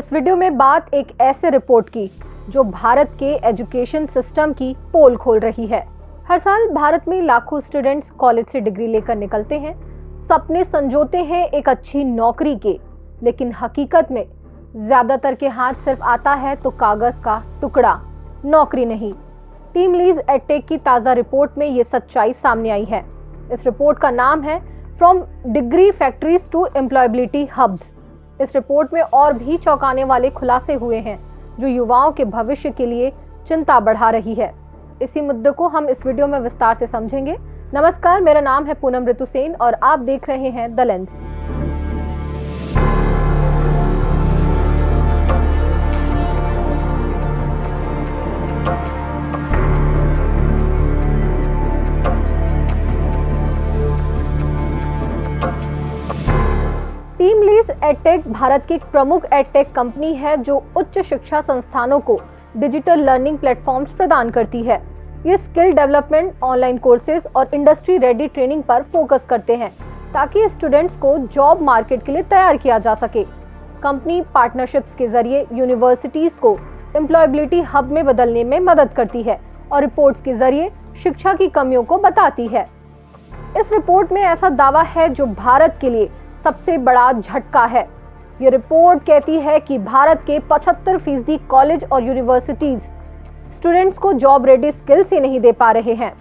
इस वीडियो में बात एक ऐसे रिपोर्ट की जो भारत के एजुकेशन सिस्टम की पोल खोल रही है। हर साल भारत में लाखों स्टूडेंट्स कॉलेज से डिग्री लेकर निकलते हैं, सपने संजोते हैं एक अच्छी नौकरी के, लेकिन हकीकत में ज्यादातर के हाथ सिर्फ आता है तो कागज का टुकड़ा, नौकरी नहीं। टीम लीज एडटेक की ताज़ा रिपोर्ट में ये सच्चाई सामने आई है। इस रिपोर्ट का नाम है from degree factories to employability hubs. इस रिपोर्ट में और भी चौंकाने वाले खुलासे हुए हैं जो युवाओं के भविष्य के लिए चिंता बढ़ा रही है। इसी मुद्दे को हम इस वीडियो में विस्तार से समझेंगे। नमस्कार, मेरा नाम है पूनम ऋतु सेन और आप देख रहे हैं the lens. Team lease edtech Bharat की एक प्रमुख एडटेक कंपनी है जो उच्च शिक्षा संस्थानों को डिजिटल लर्निंग प्लेटफॉर्म्स प्रदान करती है। ये स्किल डेवलपमेंट, ऑनलाइन कोर्सेज और इंडस्ट्री रेडी ट्रेनिंग पर फोकस करते हैं ताकि स्टूडेंट्स को जॉब मार्केट के लिए तैयार किया जा सके। कंपनी पार्टनरशिप्स के जरिए यूनिवर्सिटीज को एम्प्लॉयबिलिटी हब में बदलने में मदद करती है और रिपोर्ट्स के जरिए शिक्षा की कमियों को बताती है। इस रिपोर्ट में ऐसा दावा है जो भारत के लिए सबसे बड़ा झटका है। ये रिपोर्ट कहती है कि भारत के 75% कॉलेज और यूनिवर्सिटीज स्टूडेंट्स को जॉब रेडी स्किल्स ही नहीं दे पा रहे हैं,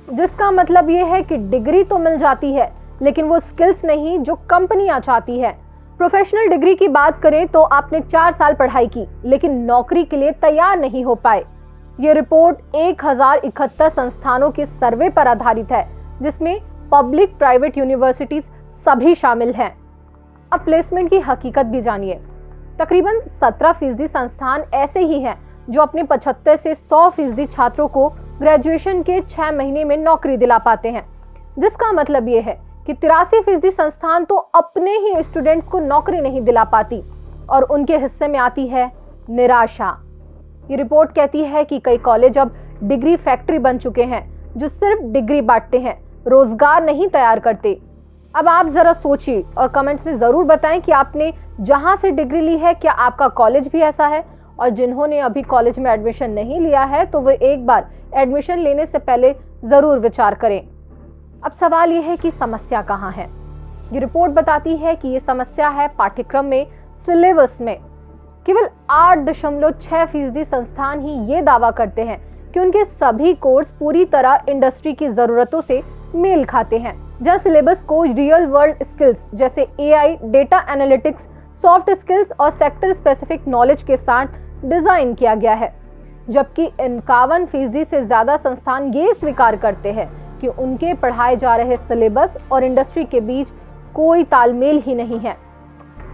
जिसका मतलब ये है कि डिग्री तो मिल जाती है लेकिन वो स्किल्स नहीं जो कंपनियां चाहती है। प्रोफेशनल डिग्री की बात करें तो आपने 4 साल पढ़ाई की लेकिन नौकरी के लिए तैयार नहीं हो पाए। ये रिपोर्ट 1071 संस्थानों के सर्वे पर आधारित है जिसमें पब्लिक, प्राइवेट यूनिवर्सिटीज सभी शामिल हैं। अब प्लेसमेंट की हकीकत भी जानिए। तकरीबन 17% संस्थान ऐसे ही हैं जो अपने 75 से 100% छात्रों को ग्रेजुएशन के 6 महीने में नौकरी दिला पाते हैं, जिसका मतलब ये है कि 83% संस्थान तो अपने ही स्टूडेंट्स को नौकरी नहीं दिला पाती और उनके हिस्से में आती है निराशा। ये रिपोर्ट कहती है कि कई कॉलेज अब डिग्री फैक्ट्री बन चुके हैं जो सिर्फ डिग्री बांटते हैं, रोजगार नहीं तैयार करते। अब आप जरा सोचिए और कमेंट्स में जरूर बताएं कि आपने जहां से डिग्री ली है क्या आपका कॉलेज भी ऐसा है, और जिन्होंने अभी कॉलेज में एडमिशन नहीं लिया है तो वे एक बार एडमिशन लेने से पहले जरूर विचार करें। अब सवाल यह है कि समस्या कहां है। ये रिपोर्ट बताती है कि ये समस्या है पाठ्यक्रम में, सिलेबस में। केवल 8.6% संस्थान ही ये दावा करते हैं कि उनके सभी कोर्स पूरी तरह इंडस्ट्री की जरूरतों से मेल खाते हैं, जहाँ सिलेबस को रियल वर्ल्ड स्किल्स जैसे AI, data analytics, soft skills और सेक्टर स्पेसिफिक नॉलेज के साथ डिजाइन किया गया है। जबकि 51% से ज्यादा संस्थान ये स्वीकार करते हैं कि उनके पढ़ाए जा रहे सिलेबस और इंडस्ट्री के बीच कोई तालमेल ही नहीं है,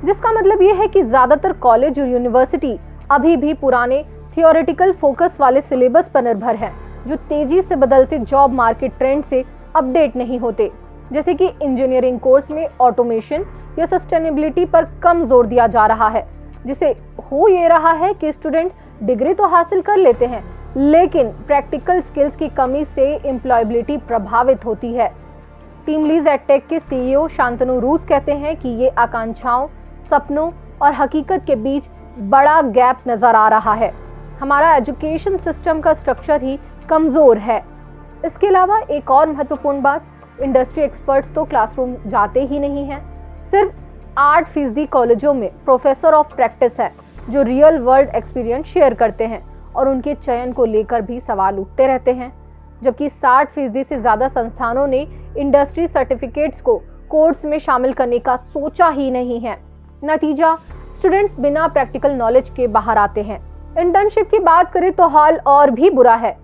जिसका मतलब ये है कि ज्यादातर कॉलेज और यूनिवर्सिटी अभी भी पुराने थियोरेटिकल फोकस वाले सिलेबस पर निर्भर है जो तेजी से बदलते जॉब मार्केट ट्रेंड से अपडेट नहीं होते। जैसे कि इंजीनियरिंग कोर्स में ऑटोमेशन या सस्टेनेबिलिटी पर कम जोर दिया जा रहा है, जिसे हो ये रहा है कि स्टूडेंट्स डिग्री तो हासिल कर लेते हैं लेकिन प्रैक्टिकल स्किल्स की कमी से एम्प्लॉयबिलिटी प्रभावित होती है। टीम लीज एडटेक के CEO शांतनु रूस कहते हैं कि ये आकांक्षाओं, सपनों और हकीकत के बीच बड़ा गैप नजर आ रहा है। हमारा एजुकेशन सिस्टम का स्ट्रक्चर ही कमजोर है। इसके अलावा एक और महत्वपूर्ण बात, इंडस्ट्री एक्सपर्ट्स तो क्लासरूम जाते ही नहीं हैं। सिर्फ 8% कॉलेजों में प्रोफेसर ऑफ प्रैक्टिस है जो रियल वर्ल्ड एक्सपीरियंस शेयर करते हैं और उनके चयन को लेकर भी सवाल उठते रहते हैं। जबकि 60% से ज़्यादा संस्थानों ने इंडस्ट्री सर्टिफिकेट्स को कोर्स में शामिल करने का सोचा ही नहीं है। नतीजा, स्टूडेंट्स बिना प्रैक्टिकल नॉलेज के बाहर आते हैं। इंटर्नशिप की बात करें तो हाल और भी बुरा है।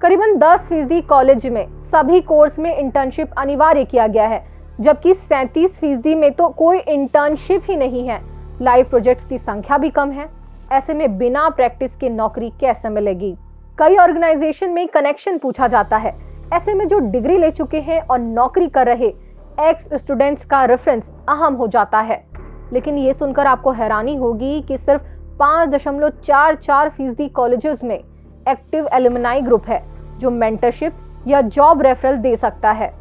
करीबन 10% कॉलेज में सभी कोर्स में इंटर्नशिप अनिवार्य किया गया है, जबकि 37% में तो कोई इंटर्नशिप ही नहीं है। लाइव प्रोजेक्ट्स की संख्या भी कम है। ऐसे में बिना प्रैक्टिस के नौकरी कैसे मिलेगी? कई ऑर्गेनाइजेशन में कनेक्शन पूछा जाता है। ऐसे में जो डिग्री ले चुके हैं और नौकरी कर रहे एक्स स्टूडेंट्स का रेफरेंस अहम हो जाता है। लेकिन ये सुनकर आपको हैरानी होगी कि सिर्फ 5.44% कॉलेजेस में एक्टिव एलुमनाई ग्रुप है जो मेंटरशिप या जॉब रेफरल दे सकता है।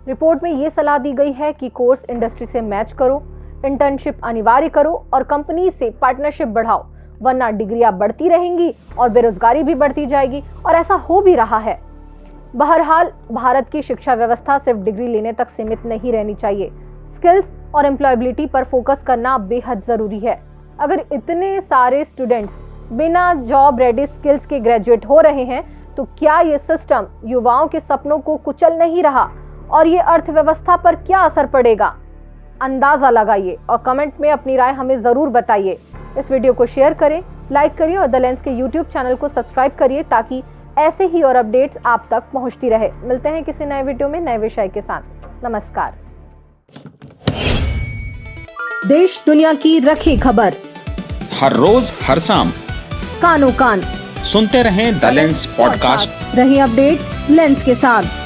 रिपोर्ट में ये सलाह दी गई है कि कोर्स इंडस्ट्री से मैच करो, इंटर्नशिप अनिवार्य करो और कंपनी से पार्टनरशिप बढ़ाओ, वरना डिग्रियां बढ़ती रहेंगी और बेरोजगारी भी बढ़ती जाएगी, और ऐसा हो भी रहा है। बहरहाल भारत की शिक्षा व्यवस्था सिर्फ डिग्री लेने तक सीमित नहीं रहनी चाहिए। स्किल्स और एम्प्लॉयबिलिटी पर फोकस करना बेहद जरूरी है। अगर इतने सारे स्टूडेंट्स बिना जॉब रेडी स्किल्स के ग्रेजुएट हो रहे हैं, तो क्या ये सिस्टम युवाओं के सपनों को कुचल नहीं रहा, और ये अर्थव्यवस्था पर क्या असर पड़ेगा? अंदाजा लगाइए और कमेंट में अपनी राय हमें जरूर बताइए। इस वीडियो को शेयर करें, लाइक करिए और द लेंस के यूट्यूब चैनल को सब्सक्राइब करिए, ताकि ऐसे ही और अपडेट्स आप तक पहुंचती रहे। मिलते हैं किसी नए वीडियो में नए विषय के साथ। नमस्कार। देश दुनिया की रखी खबर हर रोज हर शाम कानो कान सुनते रहें द लेंस पॉडकास्ट। रही अपडेट लेंस के साथ।